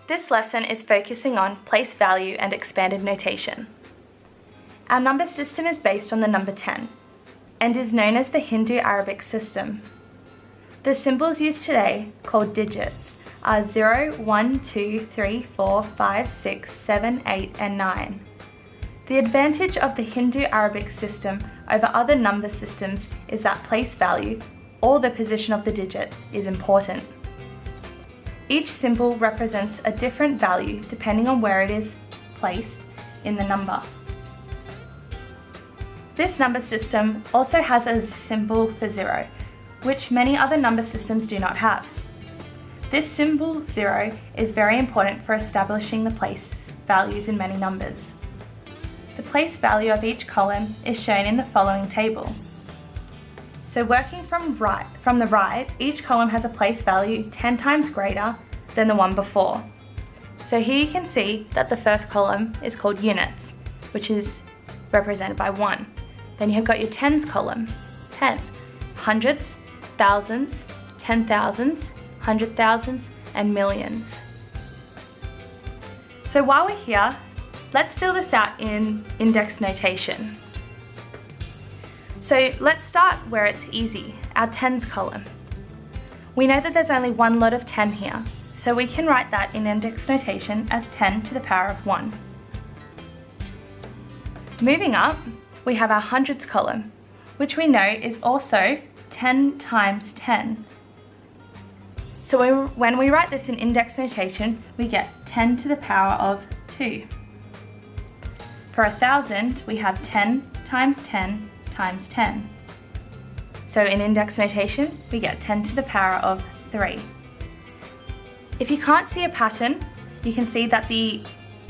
This lesson is focusing on place value and expanded notation. Our number system is based on the number 10 and is known as the Hindu-Arabic system. The symbols used today, called digits, are 0, 1, 2, 3, 4, 5, 6, 7, 8 and 9. The advantage of the Hindu-Arabic system over other number systems is that place value, or the position of the digit, is important. Each symbol represents a different value depending on where it is placed in the number. This number system also has a symbol for 0, which many other number systems do not have. This symbol 0 is very important for establishing the place values in many numbers. The place value of each column is shown in the following table. So working from the right, each column has a place value 10 times greater than the one before. So here you can see that the first column is called units, which is represented by 1. Then you have got your tens column, 10, hundreds, thousands, 10,000s, 100,000s, and millions. So while we're here, let's fill this out in index notation. So let's start where it's easy, our tens column. We know that there's only one lot of 10 here, so we can write that in index notation as 10 to the power of 1. Moving up, we have our hundreds column, which we know is also 10 times 10. So when we write this in index notation, we get 10 to the power of 2. For 1,000, we have 10 times 10 times 10. So in index notation, we get 10 to the power of 3. If you can't see a pattern, you can see that the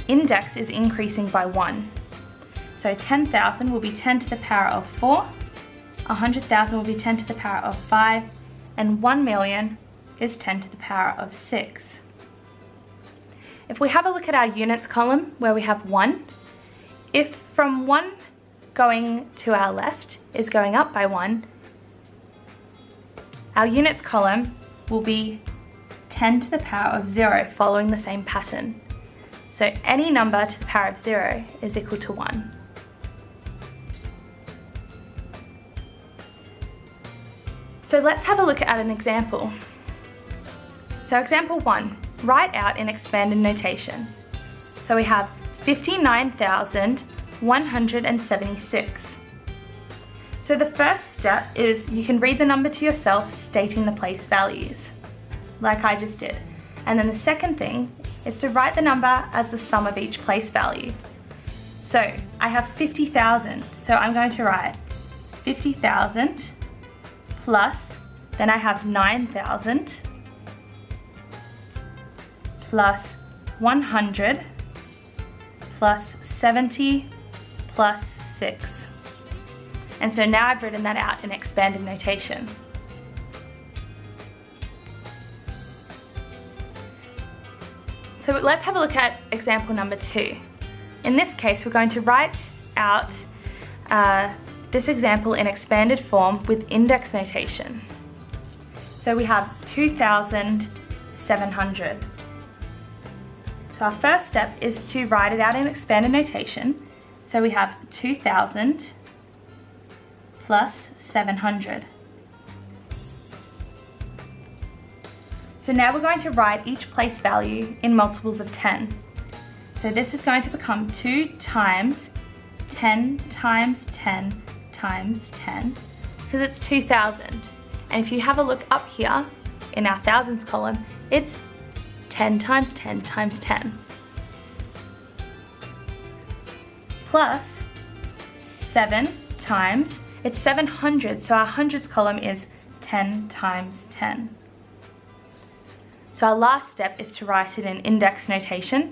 index is increasing by 1. So 10,000 will be 10 to the power of 4, 100,000 will be 10 to the power of 5, and 1 million is 10 to the power of 6. If we have a look at our units column where we have 1, if from 1 going to our left is going up by 1, our units column will be 10 to the power of 0 following the same pattern. So any number to the power of 0 is equal to 1. So let's have a look at an example. So example 1, write out in expanded notation. So we have 59,176. So the first step is you can read the number to yourself stating the place values, like I just did. And then the second thing is to write the number as the sum of each place value. So I have 50,000, so I'm going to write 50,000 plus, then I have 9,000 plus 100 plus 70 plus 6. And so now I've written that out in expanded notation. So let's have a look at example number 2. In this case, we're going to write out this example in expanded form with index notation. So we have 2,700. So our first step is to write it out in expanded notation. So we have 2,000 plus 700. So now we're going to write each place value in multiples of 10. So this is going to become 2 times 10 times 10 times 10, because it's 2,000. And if you have a look up here in our thousands column, it's 10 times 10 times 10. Plus 7 times, it's 700, so our hundreds column is 10 times 10. So our last step is to write it in index notation.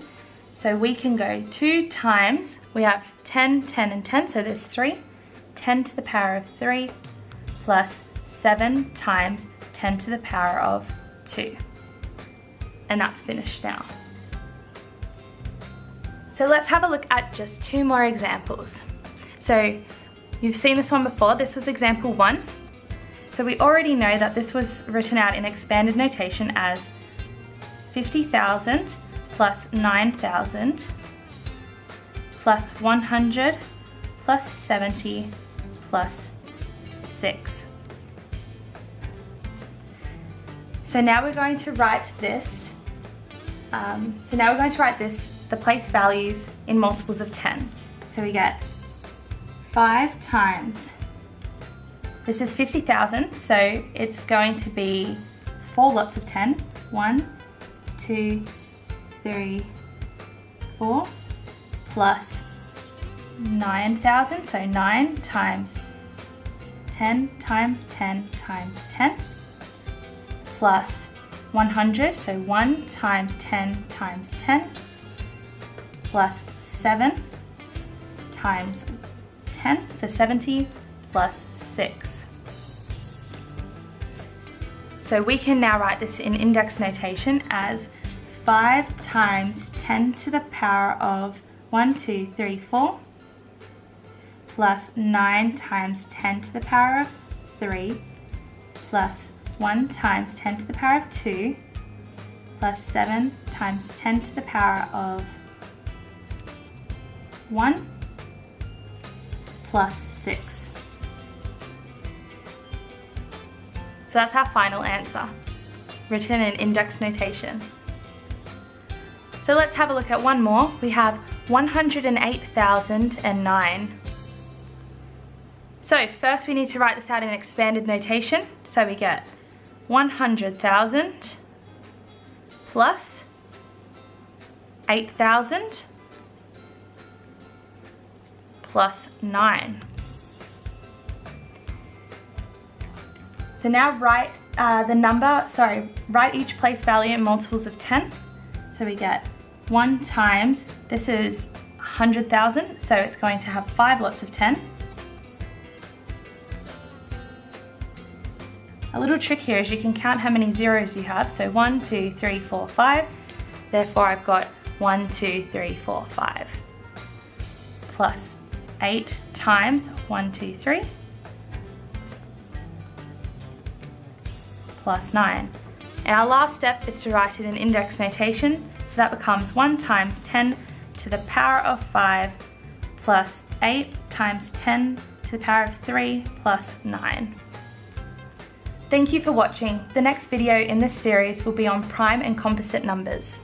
So we can go 2 times, we have 10, 10 and 10, so there's 3. 10 to the power of 3 plus 7 times 10 to the power of 2. And that's finished now. So let's have a look at just 2 more examples. So you've seen this one before, this was example 1. So we already know that this was written out in expanded notation as 50,000 plus 9,000 plus 100 plus 70 plus 6. So now we're going to write this. The place values in multiples of 10. So we get 5 times, this is 50,000, so it's going to be 4 lots of 10. 1, 2, 3, 4, plus 9,000, so 9 times 10 times 10 times 10, plus 100, so 1 times 10 times 10, plus 7 times 10 for 70, plus 6. So we can now write this in index notation as 5 times 10 to the power of 1, 2, 3, 4, plus 9 times 10 to the power of 3, plus 1 times 10 to the power of 2, plus 7 times 10 to the power of 1, plus 6. So that's our final answer, written in index notation. So let's have a look at one more. We have 108,009. So first we need to write this out in expanded notation. So we get 100,000 plus 8,000 plus 9. So now write write each place value in multiples of 10. So we get 1 times, this is 100,000, so it's going to have 5 lots of 10. A little trick here is you can count how many zeros you have. So 1, 2, 3, 4, 5. Therefore I've got 1, 2, 3, 4, 5. Plus 8 times 1, 2, 3. Plus 9. And our last step is to write it in index notation. So that becomes 1 times 10 to the power of 5 plus 8 times 10 to the power of 3 plus 9. Thank you for watching. The next video in this series will be on prime and composite numbers.